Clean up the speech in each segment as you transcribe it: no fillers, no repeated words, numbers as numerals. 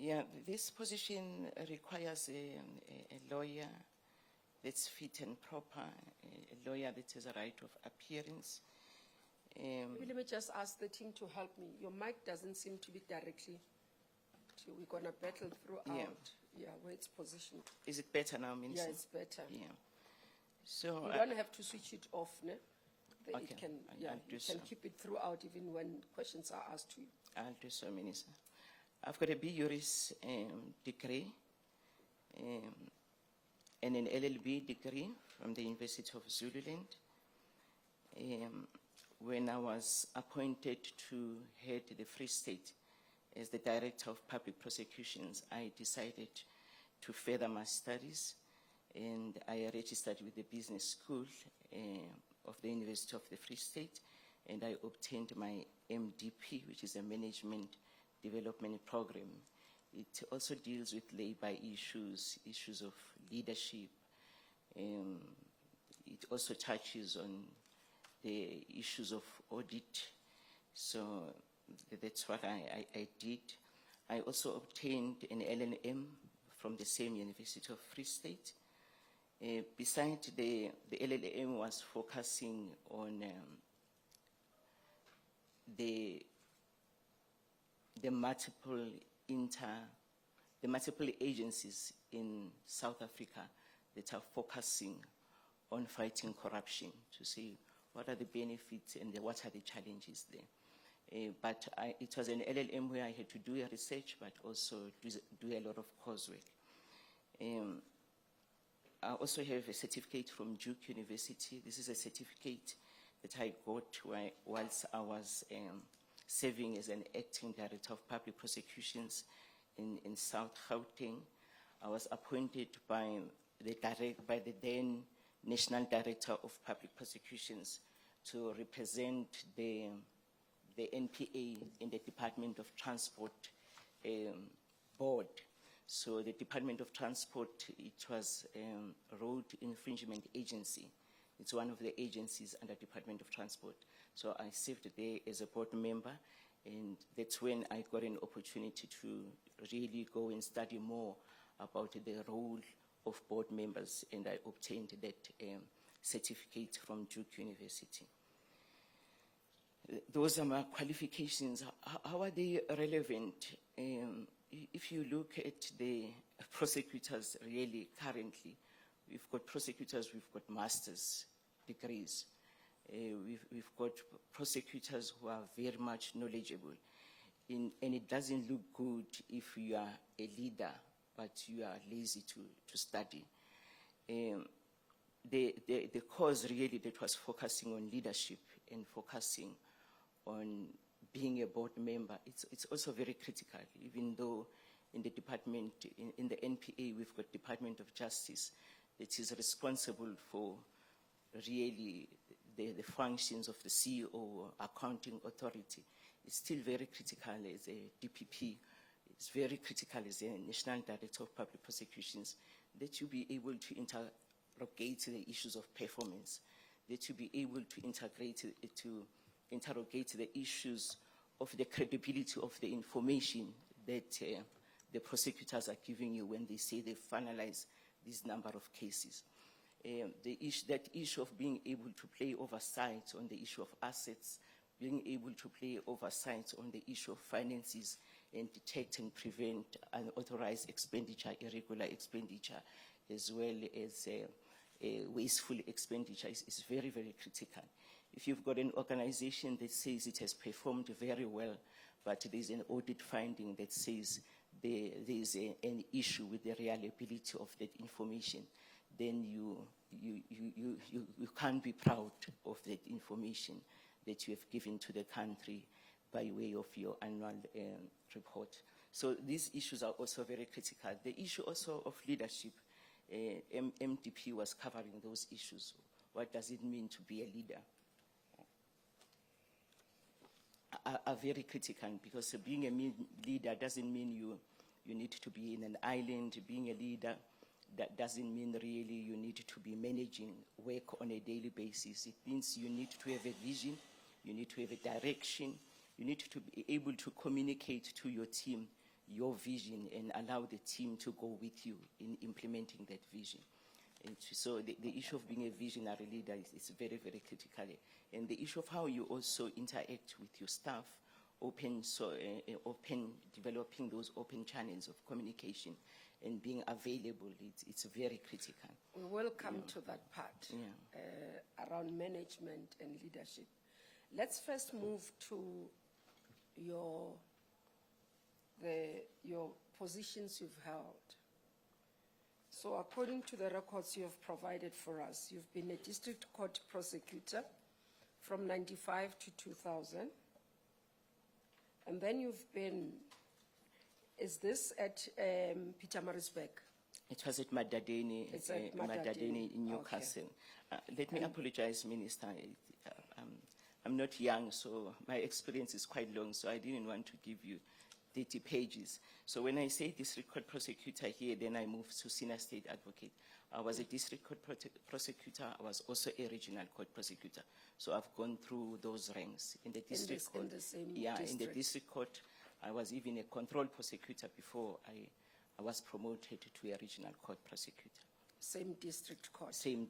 Yeah, this position requires a lawyer that's fit and proper, a lawyer that has a right of appearance. Maybe let me just ask the team to help me. Your mic doesn't seem to be directly to, we're gonna battle throughout. Yeah, where it's positioned. Is it better now, Minister? Yeah, it's better. Yeah. So You don't have to switch it off, ne? Okay, It can, I'll do you so. can keep it throughout even when questions are asked to you. I'll do so, Minister. I've got a B.Juris degree and an LLB degree from the University of Zululand. When I was appointed to head the Free State as the Director of Public Prosecutions, I decided to further my studies, and I registered with the Business School of the University of the Free State, and I obtained my MDP, which is a Management Development Program. It also deals with labor issues, issues of leadership. It also touches on the issues of audit. So that's what I did. I also obtained an LLM from the same University of Free State. Besides, the LLM was focusing on the multiple agencies in South Africa that are focusing on fighting corruption, to see what are the benefits and what are the challenges there. But it was an LLM where I had to do a research, but also do a lot of coursework. I also have a certificate from Duke University. This is a certificate that I got whilst I was serving as an acting director of public prosecutions in South Gauteng. I was appointed by the then National Director of Public Prosecutions to represent the NPA in the Department of Transport board. So the Department of Transport, it was Road Infringement Agency. It's one of the agencies under Department of Transport. So I served there as a board member, and that's when I got an opportunity to really go and study more about the role of board members, and I obtained that certificate from Duke University. Those are my qualifications. How are they relevant? If you look at the prosecutors really currently, we've got prosecutors, we've got master's degrees. We've got prosecutors who are very much knowledgeable. And it doesn't look good if you are a leader, but you are lazy to study. The course really that was focusing on leadership and focusing on being a board member, it's also very critical, even though in the department, in the NPA, we've got Department of Justice that is responsible for really the functions of the CEO, accounting authority. It's still very critical as a DPP. It's very critical as a National Director of Public Prosecutions that you be able to interrogate the issues of performance, that you be able to interrogate the issues of the credibility of the information that the prosecutors are giving you when they say they finalize this number of cases. That issue of being able to play oversight on the issue of assets, being able to play oversight on the issue of finances and detect and prevent unauthorized expenditure, irregular expenditure, as well as wasteful expenditure is very, very critical. If you've got an organization that says it has performed very well, but there's an audit finding that says there's an issue with the reliability of that information, then you can't be proud of that information that you have given to the country by way of your annual report. So these issues are also very critical. The issue also of leadership, MDP was covering those issues. What does it mean to be a leader? Are very critical, because being a leader doesn't mean you need to be in an island. Being a leader, that doesn't mean really you need to be managing work on a daily basis. It means you need to have a vision, you need to have a direction, you need to be able to communicate to your team your vision and allow the team to go with you in implementing that vision. And so the issue of being a visionary leader is very, very critical. And the issue of how you also interact with your staff, developing those open channels of communication and being available, it's very critical. We will come to that part around management and leadership. Let's first move to your positions you've held. So according to the records you have provided for us, you've been a district court prosecutor from 95 to 2000. And then you've been, is this at Pietermaritzburg? It was at Madadeni, It's at Madadeni in Newcastle. Okay. Let me apologize, Minister. I'm not young, so my experience is quite long, so I didn't want to give you 30 pages. So when I say district court prosecutor here, then I moved to senior state advocate. I was a district court prosecutor. I was also a regional court prosecutor. So I've gone through those ranks. In the district court, in the same in the district. district court, I was even a control prosecutor before I was promoted to a regional court prosecutor. Same district court? Same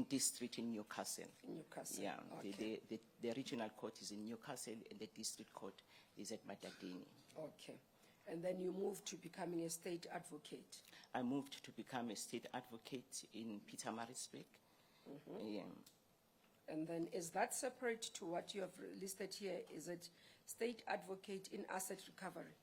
district in Newcastle. In Newcastle, Yeah, okay. the regional court is in Newcastle and the district court is at Madadeni. Okay. And then you moved to becoming a state advocate? I moved to become a state advocate in Pietermaritzburg. Yeah. And then is that separate to what you have listed here? Is it state advocate in asset recovery?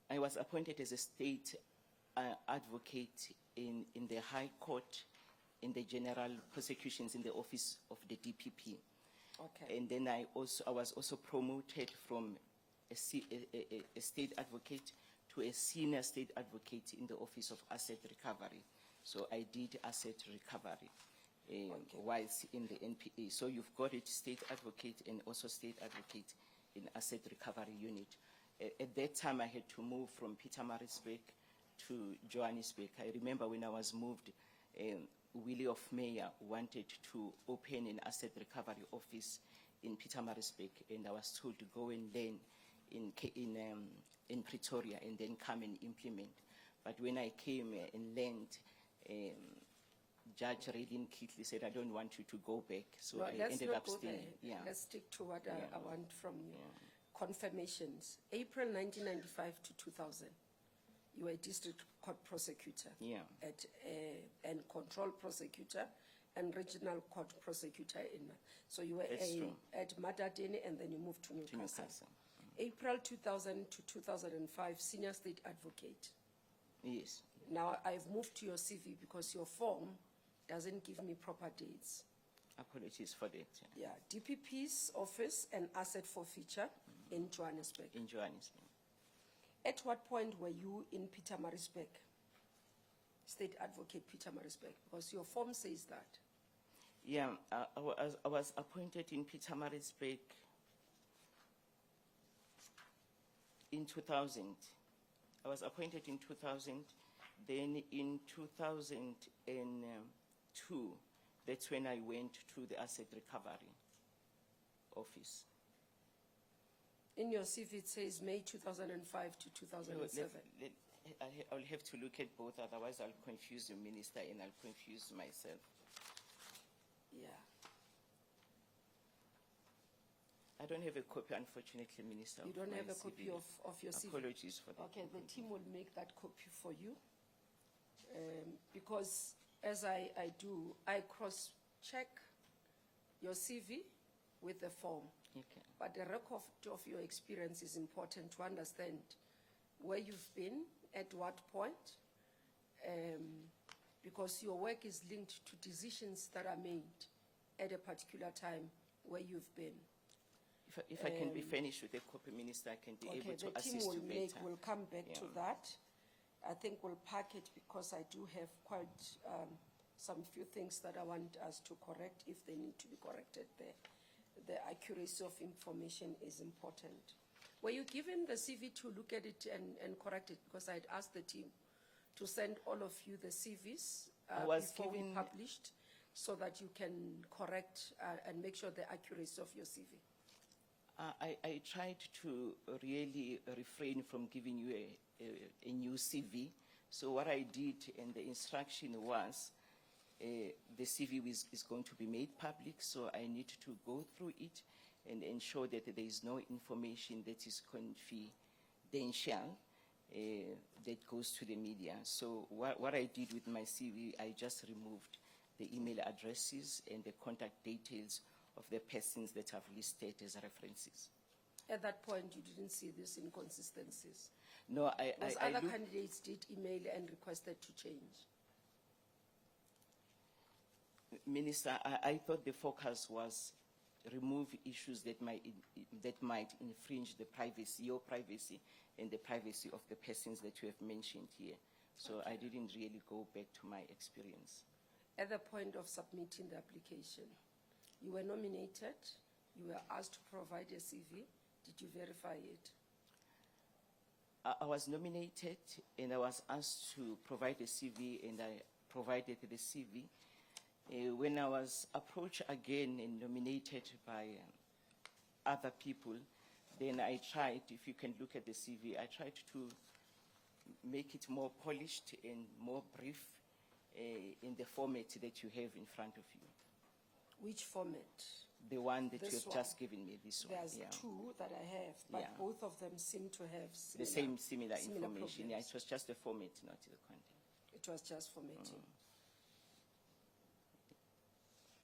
I was appointed as a state advocate in the High Court, in the General Prosecutions, in the office of the DPP. Okay. And then I was also promoted from a state advocate to a senior state advocate in the office of asset recovery. So I did asset recovery whilst in the NPA. So you've got it, state advocate and also state advocate in asset recovery unit. At that time, I had to move from Pietermaritzburg to Johannesburg. I remember when I was moved, Willie of Meyer wanted to open an asset recovery office in Pietermaritzburg, and I was told to go and learn in Pretoria and then come and implement. But when I came and learned, Judge Redin Kitley said, I don't want you to go back. So well, I ended up staying. Yeah. Let's stick to what I want from you. Yeah. Confirmations. April 1995 to 2000. You were a district court prosecutor. Yeah. And control prosecutor and regional court prosecutor. So you were at Madadeni and then you moved to Newcastle. April 2000 to 2005, senior state advocate. Yes. Now I've moved to your CV because your form doesn't give me proper dates. Apologies for that. Yeah, DPP's office and asset forfeiture in Johannesburg. In Johannesburg. At what point were you in Pietermaritzburg? State advocate Pietermaritzburg, because your form says that. Yeah, I was appointed in Pietermaritzburg in 2000. I was appointed in 2000. Then in 2002, that's when I went to the asset recovery office. In your CV, it says May 2005 to 2007. I'll have to look at both, otherwise I'll confuse the minister and I'll confuse myself. Yeah. I don't have a copy, unfortunately, Minister. You don't have a copy of your CV? Apologies for that. Okay, the team will make that copy for you. Because as I do, I cross-check your CV with the form. Okay. But the record of your experience is important to understand where you've been, at what point, because your work is linked to decisions that are made at a particular time where you've been. If I can be finished with the copy, Minister, I can be able to assist you better. The team will come back to that. I think we'll pack it because I do have quite some few things that I want us to correct if they need to be corrected there. The accuracy of information is important. Were you given the CV to look at it and correct it? Because I'd asked the team to send all of you the CVs before we published so that you can correct and make sure the accuracy of your CV. I tried to really refrain from giving you a new CV. So what I did, and the instruction was, the CV is going to be made public, so I need to go through it and ensure that there is no information that is confidential that goes to the media. So what I did with my CV, I just removed the email addresses and the contact details of the persons that I've listed as references. At that point, you didn't see these inconsistencies? No, Because other candidates did email and requested to change. Minister, I thought the focus was remove issues that might infringe the privacy, your privacy, and the privacy of the persons that you have mentioned here. So I didn't really go back to my experience. At the point of submitting the application, you were nominated, you were asked to provide a CV. Did you verify it? I was nominated and I was asked to provide a CV, and I provided the CV. When I was approached again and nominated by other people, then I tried, if you can look at the CV, I tried to make it more polished and more brief in the format that you have in front of you. Which format? The one that you This have just given me, this one. There's two that I have, but both of them seem to have similar information. Yeah, it was just the format, not the content. It was just formatting.